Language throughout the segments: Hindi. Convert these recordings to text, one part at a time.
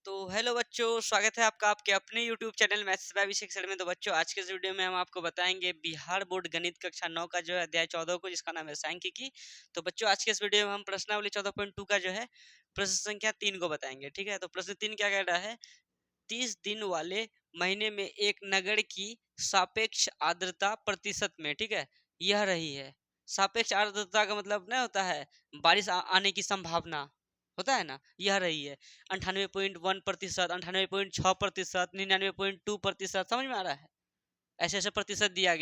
तो हेलो बच्चों, स्वागत है आपका आपके अपने YouTube channel maths by Abhishek sir में। तो बच्चों, आज के इस वीडियो में हम आपको बताएंगे बिहार बोर्ड गणित कक्षा 9 का जो है अध्याय 14 को, जिसका नाम है सांख्यिकी। तो बच्चों, आज के इस वीडियो में हम प्रश्नावली 14.2 का जो है प्रश्न संख्या 3 को बताएंगे। ठीक है, तो प्रश्न 3 क्या कह रहा है? 30 दिन वाले महीने में एक नगर की सापेक्ष आर्द्रता प्रतिशत में, ठीक है, यह रही है। सापेक्ष आर्द्रता का मतलब नहीं होता है बारिश आने की संभावना, होता है ना, यह रही है 98.1%, 98.6%, 99.2%। समझ में आ रहा है? ऐसे ऐसे प्रतिशत दिया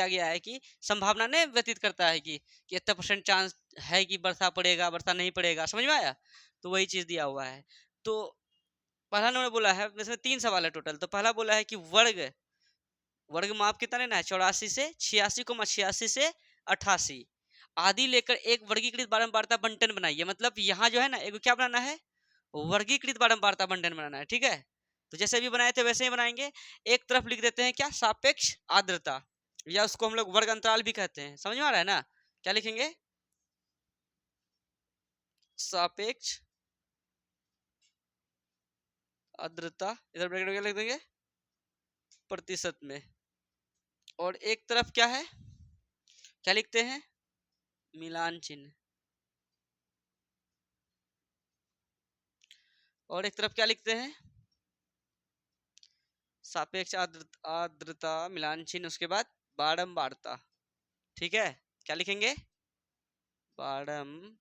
गया है कि संभावना ने व्यतीत करता है कि इतना % चांस है कि वर्षा पड़ेगा, वर्षा नहीं पड़ेगा। समझ में आया? तो वही चीज दिया हुआ है। तो पहला नंबर बोला है, इसमें 3 सवाल है टोटल। तो पहला बोला है कि वर्ग वर्ग माप कितना लेना है? 84 से 86, 86 से 88 आदि लेकर एक वर्गीकृत बारंबारता बंटन बनाइए। मतलब यहाँ जो है ना, एक क्या बनाना है? वर्गीकृत बारंबारता बंटन बनाना है। ठीक है, तो जैसे भी बनाए थे वैसे ही बनाएंगे। एक तरफ लिख देते हैं क्या? सापेक्ष आर्द्रता, या उसको हम लोग वर्ग अंतराल भी कहते हैं। समझ में आ रहा है ना? क्या लिखेंगे? सापेक्ष आर्द्रता, इधर ब्रैकेट में क्या लिख देंगे? प्रतिशत में। और एक तरफ क्या है? क्या लिखते हैं? मिलान चिन्ह। और एक तरफ क्या लिखते हैं? सापेक्ष आर्द्रता मिलान चिन्ह, उसके बाद बारंबारता। ठीक है, क्या लिखेंगे? बारंबारता।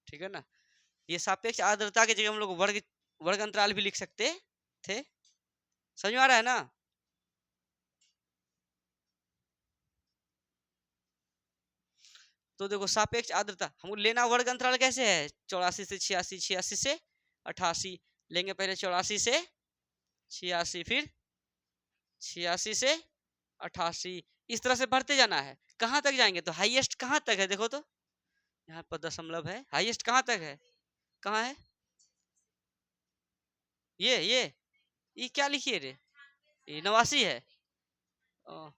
ठीक है ना? ये सापेक्ष आर्द्रता की जगह हम लोग वर्ग अंतराल भी लिख सकते थे। समझ में आ रहा है ना? तो देखो, सापेक्ष आर्द्रता हमको लेना वर्ग अंतराल कैसे है? 84 से 86, 86 से 88 लेंगे। पहले 84 से 86, फिर 86 से 88, इस तरह से बढ़ते जाना है। कहाँ तक जाएंगे? तो हाईएस्ट कहाँ तक है? देखो तो, यहाँ पर दशमलव है। हाईएस्ट कहाँ तक है? कहाँ है? ये क्या लिखिए रे? ये 89 है। ओ,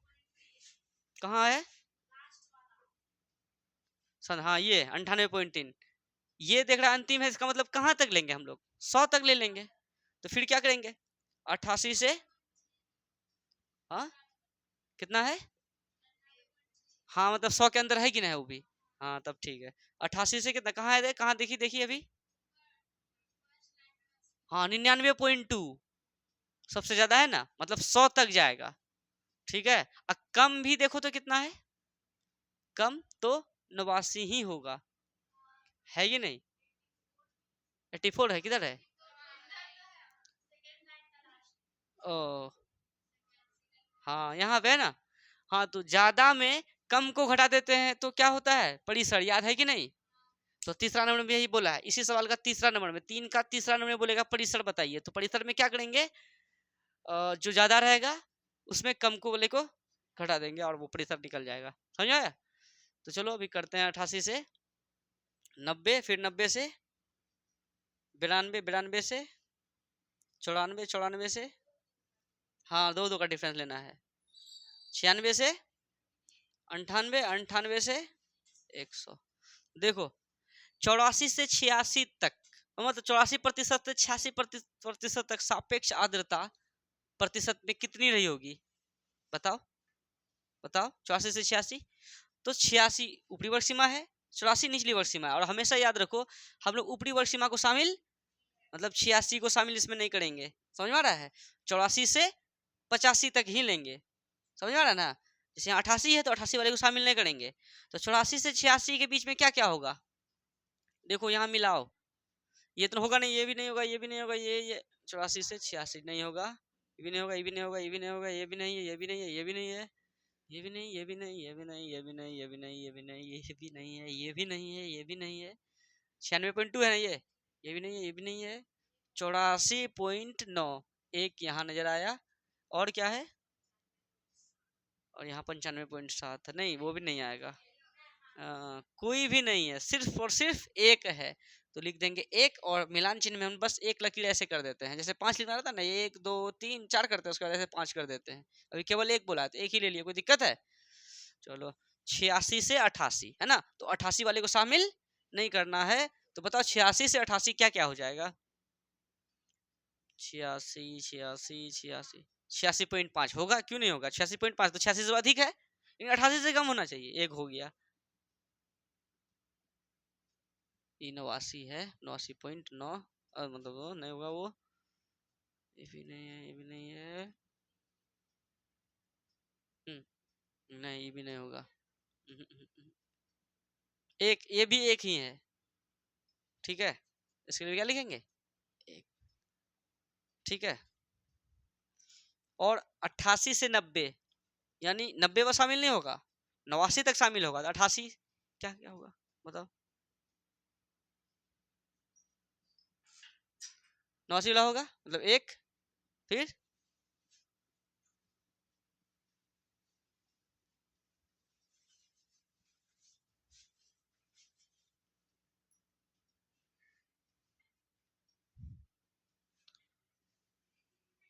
कहाँ है? हाँ, ये 98.3। ये देख रहा अंतिम है, इसका मतलब कहाँ तक लेंगे हम लोग? 100 तक ले लेंगे। तो फिर क्या करेंगे? 88 से, हाँ, कितना है? हाँ, मतलब 100 के अंदर है कि नहीं वो भी? हाँ, तब ठीक है। 88 से कितना, कहाँ है? कहाँ देखी देखी अभी? हाँ, 99.2 सबसे ज्यादा है ना, मतलब 100 तक जाएगा। ठीक है, और कम भी देखो तो कितना है? कम तो 89 ही होगा, है ये नहीं? 84 है, किधर है? ओ, हाँ, यहाँ पे है ना। हाँ, तो ज्यादा में कम को घटा देते हैं तो क्या होता है? परिसर, याद है कि नहीं? तो तीसरा नंबर में यही बोला है। इसी सवाल का तीसरा नंबर में, 3 का तीसरा नंबर में बोलेगा परिसर बताइए। तो परिसर में क्या करेंगे? जो ज्यादा रहेगा उसमें कम को बोले को घटा देंगे और वो परिसर निकल जाएगा। समझ आया? तो चलो अभी करते हैं 88 से 90, फिर 90 से 92, 92 से 94, 94 से, हाँ, दो दो का डिफरेंस लेना है, 96 से 98, 98 से 100। देखो, 84 से 86 तक, मतलब 84% से 86% तक सापेक्ष आर्द्रता प्रतिशत में कितनी रही होगी? बताओ बताओ। 84 से 86, तो 86 ऊपरी वर्ग सीमा है, 84 निचली वर्ग सीमा है। और हमेशा याद रखो, हम लोग ऊपरी वर्ग सीमा को शामिल, मतलब 86 को शामिल इसमें नहीं करेंगे। समझ में आ रहा है? 84 से 85 तक ही लेंगे। समझ में आ रहा है ना? जैसे 88 है तो 88 वाले को शामिल नहीं करेंगे। तो 84 से 86 के बीच में क्या क्या होगा? देखो, यहाँ मिलाओ। ये तो होगा नहीं, ये भी नहीं होगा, ये भी नहीं होगा, ये 84 से 86 नहीं होगा, ये भी नहीं होगा, ये भी नहीं होगा, ये भी नहीं होगा, ये भी नहीं है, ये भी नहीं है, ये भी नहीं है, ये भी नहीं, ये भी नहीं, ये भी नहीं, ये भी नहीं, ये भी नहीं, ये भी नहीं, ये भी नहीं है, ये भी नहीं है, ये भी नहीं है। 96.2 है ना ये भी नहीं है, ये भी नहीं है। 84.9 एक यहाँ नजर आया। और क्या है? और यहाँ 95.7 नहीं, वो भी नहीं आएगा। कोई भी नहीं है, सिर्फ और सिर्फ एक है। तो लिख देंगे एक, और मिलान चिन्ह में हम बस एक लकीर ऐसे कर देते हैं। जैसे 5 लिखना रहता है ना, 1 2 3 4 करते हैं, उसके बाद ऐसे 5 कर देते हैं। अभी केवल एक बोला है तो एक ही ले लिया, कोई दिक्कत है? चलो, 86 से 88 है ना, तो 88 वाले को शामिल नहीं करना है, तो बताओ 86 से 88 क्या क्या हो जाएगा? 86 86 86 86.5 होगा, क्यों नहीं होगा? 86.5 तो 86 से अधिक है, लेकिन 88 से कम होना चाहिए। एक हो गया, ये 89 है, 89.9, और मतलब वो नहीं होगा, वो ये भी नहीं है, ये भी नहीं है, नहीं ये भी नहीं होगा। एक ये भी एक ही है, ठीक है, इसके लिए क्या लिखेंगे? एक, ठीक है। और 88 से 90, यानी 90 में शामिल नहीं होगा, 89 तक शामिल होगा, तो 88 क्या क्या होगा बताओ? 89 वाला होगा, मतलब एक, फिर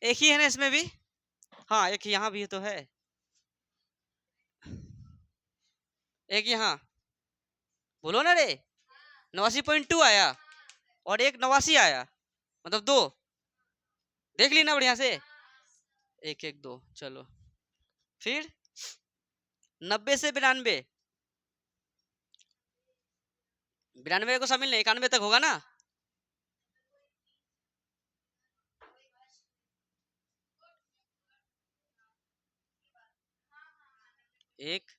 एक ही है ना इसमें भी? हाँ एक यहाँ भी तो है, एक यहाँ, बोलो ना रे। 89.2 आया, और एक 89 आया, मतलब दो, देख ली ना बढ़िया से, एक एक दो, चलो। फिर 90 से 92, 92 को शामिल नहीं, 91 तक होगा ना? एक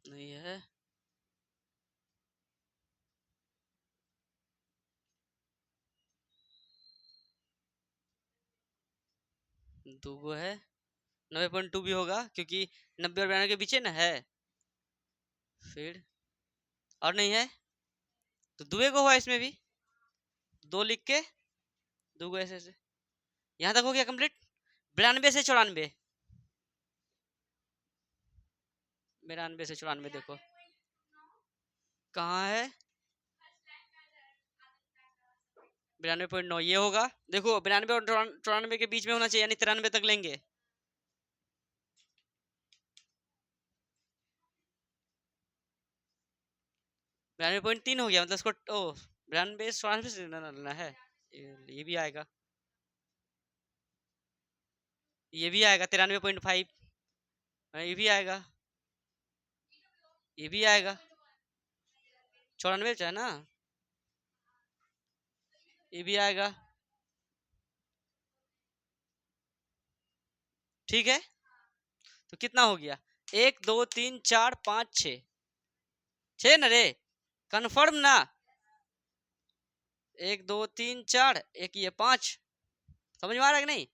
नहीं है, दो गो है, 90.2 भी होगा, क्योंकि 90 और 92 के बीच ना है। फिर और नहीं है, तो दुए को हुआ इसमें भी, दो लिख के, दो गो ऐसे ऐसे, यहाँ तक हो गया कंप्लीट। 92 से 94, 92 से 94 देखो कहाँ है, 92.9 ये होगा, देखो 92 और 94 के बीच में होना चाहिए, यानी 93 तक लेंगे। 92.3 हो गया, मतलब इसको ओ 92 94 से लेना है, ये भी आएगा, ये भी आएगा 93.5, ये भी आएगा, ये भी आएगा, 94 है ना, ये भी आएगा, ठीक है। तो कितना हो गया? 1 2 3 4 5 6, 6 ना रे, कन्फर्म ना? 1 2 3 4, एक ये 5, समझ में आ रहा है कि नहीं?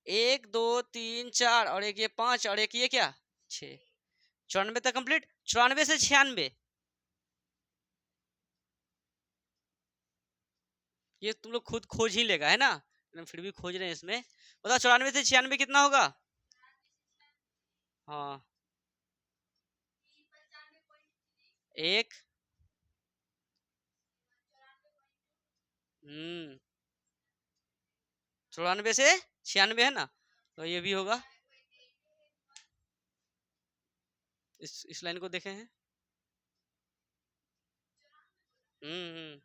1 2 3 4 और एक ये 5 और एक ये क्या, 6, 94 तक कंप्लीट। 94 से 96, ये तुम लोग खुद खोज ही लेगा है ना, फिर भी खोज रहे हैं इसमें। बताओ 94 से 96 कितना होगा? हाँ, एक, 94 से 96 है ना, तो ये भी होगा। इस लाइन को देखे हैं, हम्म,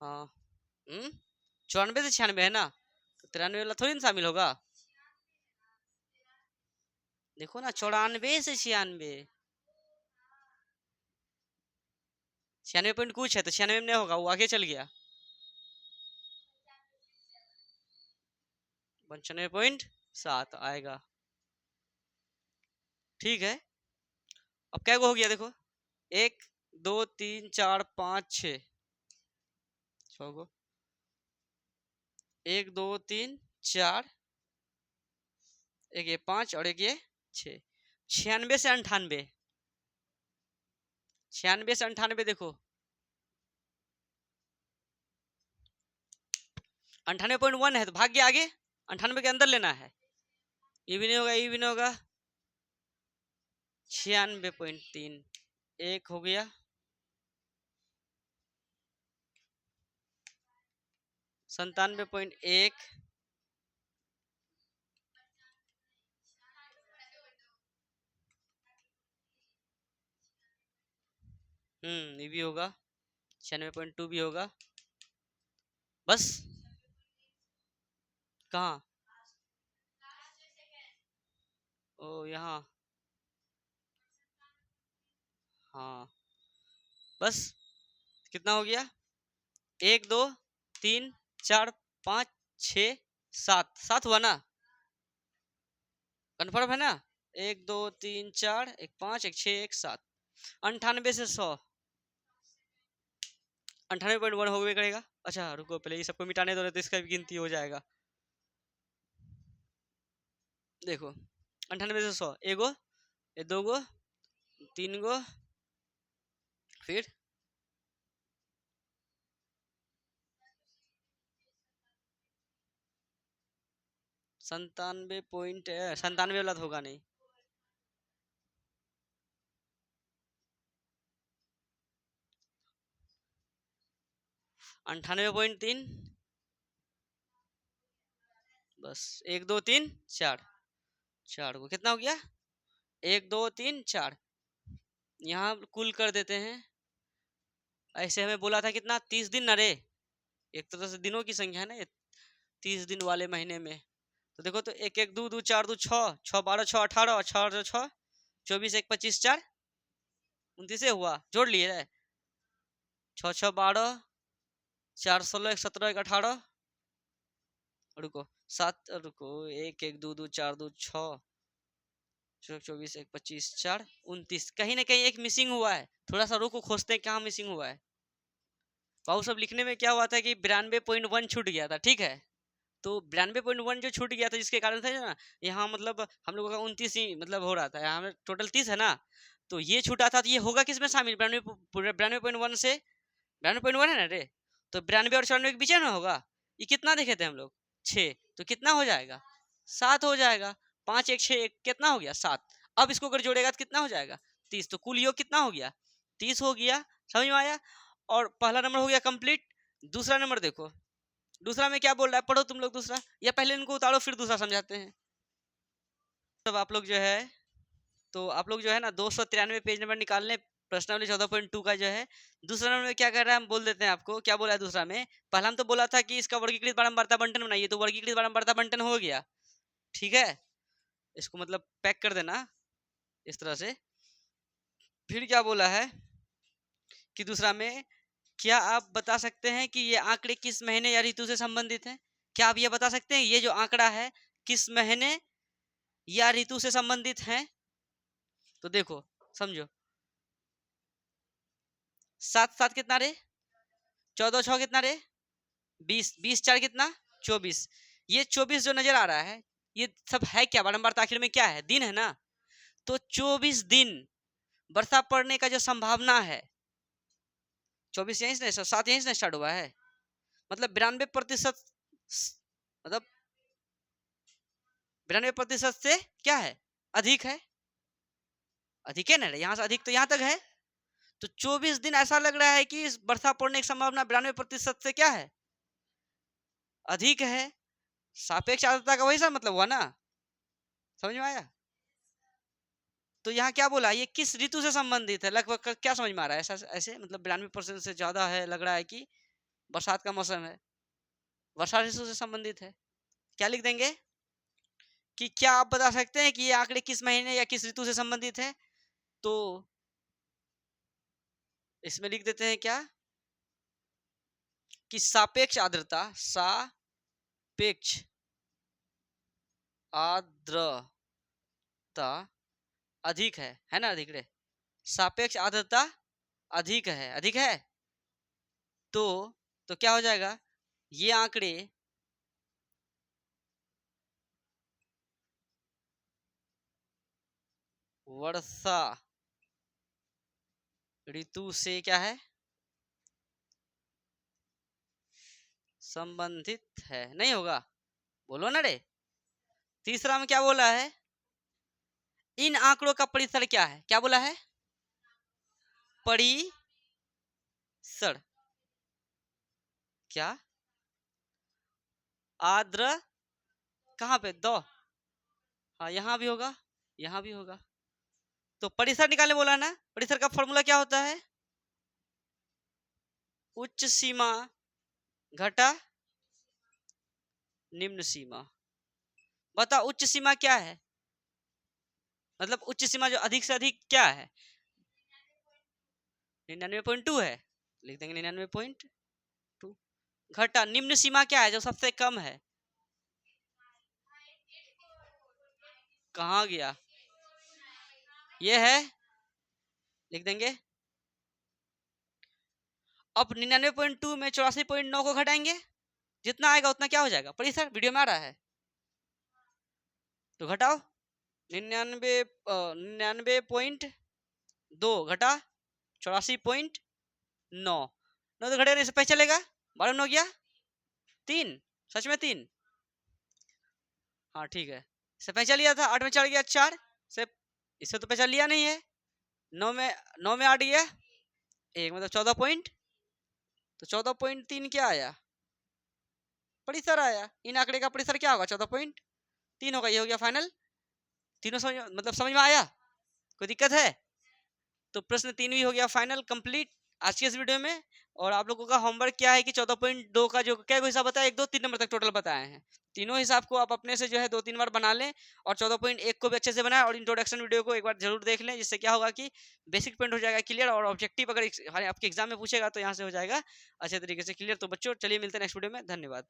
हाँ, 94 से 96 है ना, तो 93 वाला थोड़ी ना शामिल होगा। देखो ना, 94 से 96, 96 पॉइंट कुछ है, तो 96 में नहीं होगा, वो आगे चल गया, 95.7 आएगा, ठीक है। अब क्या हो गया देखो, 1 2 3 4 5 6, 6 गो, 1 2 3 4, एक ये 5 और एक ये 6, 96 से 98, 96 से 98 देखो, 98.1 है, तो भाग गया आगे, 98 के अंदर लेना है, ये भी नहीं होगा, ये भी नहीं होगा, 96.3, एक हो गया, 97.1, ये भी होगा, 96.2 भी होगा। बस कहाँ? ओ यहाँ। हाँ बस, कितना हो गया? 1 2 3 4 5 6 7, 7 हुआ ना? कन्फर्म है ना? 1 2 3 4, एक 5, एक 6, एक 7। 98 से 100, 98.1 हो गया करेगा। अच्छा रुको, पहले ये सबको मिटाने दो, तो इसका भी गिनती हो जाएगा। देखो 98 से 100, एगो, ये दो गो, तीन गो, फिर 97.97 वाला तो होगा नहीं। 98.3, बस 1 2 3 4, 4 को कितना हो गया? 1 2 3 4, यहाँ कुल कर देते हैं। ऐसे हमें बोला था कितना, 30 दिन ना रे, एक तरह से दिनों की संख्या है ना ये, 30 दिन वाले महीने में। तो देखो, तो 1 1 2 2 4 2 6, 6 12 6 18, 6 24 1 25 4 29 हुआ, जोड़ लिए रे। 6 6 12, 4 16, 1 17, 1 18, रुको 7, रुको 1 1 2 2 4 2 6, 24 1 25 4 29, कहीं ना कहीं एक मिसिंग हुआ है। थोड़ा सा रुको, खोजते हैं कहाँ मिसिंग हुआ है। बाबू सब लिखने में क्या हुआ था कि 92.1 छूट गया था, ठीक है। तो 92.1 जो छूट गया था, जिसके कारण था ना, यहाँ मतलब हम लोगों का 29 ही मतलब हो रहा था, यहाँ टोटल 30 है ना, तो ये छूटा था, तो ये होगा किसमें शामिल? 92.1 से, 92.1 है ना रे, तो 92 और 94 के बीच में होगा। ये कितना देखे थे हम लोग? 6, तो कितना हो जाएगा? 7 हो जाएगा। 5 1 6 1 कितना हो गया? 7। अब इसको अगर जोड़ेगा तो कितना हो जाएगा? 30। तो कुल योग कितना हो गया? 30 हो गया। समझ में आया? और पहला नंबर हो गया कंप्लीट। दूसरा नंबर देखो, दूसरा में क्या बोल रहा है, पढ़ो तुम लोग दूसरा, या पहले इनको उतारो फिर दूसरा समझाते हैं। तब आप लोग जो है, तो आप लोग जो है ना 293 पेज नंबर निकाल लें, प्रश्नावली 14.2 का जो है। दूसरा नंबर में क्या कर रहा है, हम बोल देते हैं आपको क्या बोला है दूसरा में। पहला हम तो बोला था कि इसका वर्गीकृत बारंबारता बंटन बनाइए, तो वर्गीकृत बारंबारता बंटन हो गया, ठीक है। इसको मतलब पैक कर देना इस तरह से। फिर क्या बोला है कि दूसरा में, क्या आप बता सकते हैं कि ये आंकड़े किस महीने या ऋतु से संबंधित हैं? क्या आप ये बता सकते हैं ये जो आंकड़ा है किस महीने या ऋतु से संबंधित है? तो देखो समझो, 7 7 कितना रे? 14 6 कितना रे? 20 20 4 कितना? 24। ये 24 जो नजर आ रहा है, ये सब है क्या? बारंबार आखिर में क्या है? दिन है ना। तो 24 दिन वर्षा पड़ने का जो संभावना है, 24 यहीं से, 7 यहीं से स्टार्ट हुआ है, मतलब 92%, मतलब 92% से क्या है? अधिक है। अधिक है ना, यहाँ से अधिक तो यहाँ तक है। तो 24 दिन ऐसा लग रहा है कि इस वर्षा पड़ने की संभावना 92% से क्या है? अधिक है। सापेक्ष आर्द्रता का वही सा मतलब हुआ ना, समझ में आया? तो यहाँ क्या बोला, ये किस ऋतु से संबंधित है? लगभग क्या समझ में आ रहा है? ऐसा ऐसे मतलब 92% से ज्यादा है, लग रहा है कि बरसात का मौसम है, वर्षा ऋतु से संबंधित है। क्या लिख देंगे कि क्या आप बता सकते हैं कि ये आंकड़े किस महीने या किस ऋतु से संबंधित है? तो इसमें लिख देते हैं क्या कि सापेक्ष आर्द्रता, सापेक्ष आर्द्रता अधिक है ना? अधिक रे, सापेक्ष आर्द्रता अधिक है, अधिक है। तो क्या हो जाएगा, ये आंकड़े वर्षा ऋतु से क्या है? संबंधित है। नहीं होगा? बोलो ना रे। तीसरा में क्या बोला है? इन आंकड़ों का परिसर क्या है? क्या बोला है? परिसर क्या? आर्द्र कहाँ पे? दो, हाँ यहाँ भी होगा, यहाँ भी होगा। तो परिसर निकालने बोला ना। परिसर का फॉर्मूला क्या होता है? उच्च सीमा घटा निम्न सीमा। बताओ उच्च सीमा क्या है, मतलब उच्च सीमा जो अधिक से अधिक क्या है, 99.2 है, लिख देंगे 99.2। घटा निम्न सीमा क्या है, जो सबसे कम है, कहाँ गया, ये है, लिख देंगे। अब 99.2 में 84.9 को घटाएंगे, जितना आएगा उतना क्या हो जाएगा, पढ़िए सर वीडियो में आ रहा है, तो घटाओ 99.2 घटा 84.9, 9 तो घटेगा नहीं, इससे पहले चलेगा, 12 9 गया 3, सच में 3, हाँ ठीक है, इससे पहचान लिया था, 8 में चढ़ गया 4 से, इससे तो पहचान लिया नहीं है, 9 में 8 गया 1, मतलब 14 पॉइंट, तो 14.3 क्या आया, परिसर आया, इन आंकड़े का परिसर क्या होगा, 14.3 होगा, ये हो गया फाइनल। तीनों समझ, मतलब समझ में आया, कोई दिक्कत है, तो प्रश्न 3 भी हो गया फाइनल कंप्लीट आज के इस वीडियो में। और आप लोगों का होमवर्क क्या है कि 14.2 का जो क्या हिसाब बताया, 1 2 3 नंबर तक टोटल बताए हैं, तीनों हिसाब को आप अपने से जो है 2 3 बार बना लें, और 14.1 को भी अच्छे से बनाएं, और इंट्रोडक्शन वीडियो को एक बार जरूर देख लें, जिससे क्या होगा कि बेसिक पॉइंट हो जाएगा क्लियर, और ऑब्जेक्टिव अगर आपके एग्जाम में पूछेगा तो यहाँ से हो जाएगा अच्छे तरीके से क्लियर। तो बच्चों चलिए मिलते हैं नेक्स्ट वीडियो में, धन्यवाद।